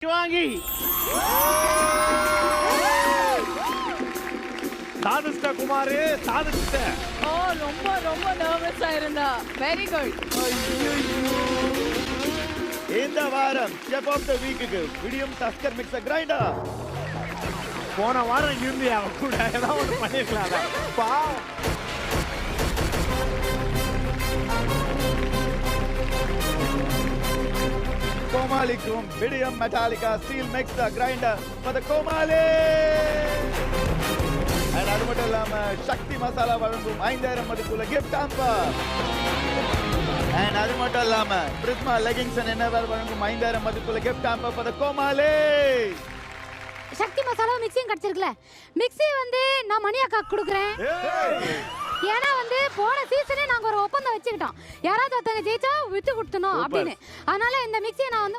shivangi சாதிச்சிட்ட குமாரே சாதிச்சிட்ட. ஓ ரொம்ப ரொம்ப நர்வஸா இருந்தா. Very good. இந்த வாரம் ஸ்டெப் ஆஃப் தி வீக்குக்கு விடியம் டஸ்கர் மிக்ஸர் கிரைண்டர். போன வாரம் இங்க இருந்து அவ கூட ஏதாவது ஒன்று பண்ணிருக்கலாம். பாவம். கோமாலிக்கும் Vidiem Metallica steel mixer grinder for the கோமாலி. And அது மட்டும் இல்லாம சக்தி மசாலா வழங்கும் 5000 மதிப்புள்ள gift hamper. And அது மட்டும் இல்லாம பிரிஸ்மா லெகிங்ஸ் அண்ட் இன்னர்வேர் வழங்கும் 5000 மதிப்புள்ள gift hamper for the கோமாலி. சக்தி மசாலா மிக்ஸியும் கிடைச்சிருக்குல. மிக்ஸி வந்து நான் மணி அக்கா கொடுக்குறேன். ஏன்னா வந்து போன சீசனே நாங்க ஒரு ஒப்பந்தம் வச்சுக்கிட்டோம். யாராவது ஒருத்தங்க ஜெயிச்சா வித்து கொடுத்தணும் அப்படின்னு. அதனால இந்த மிக்ஸியை நான் வந்து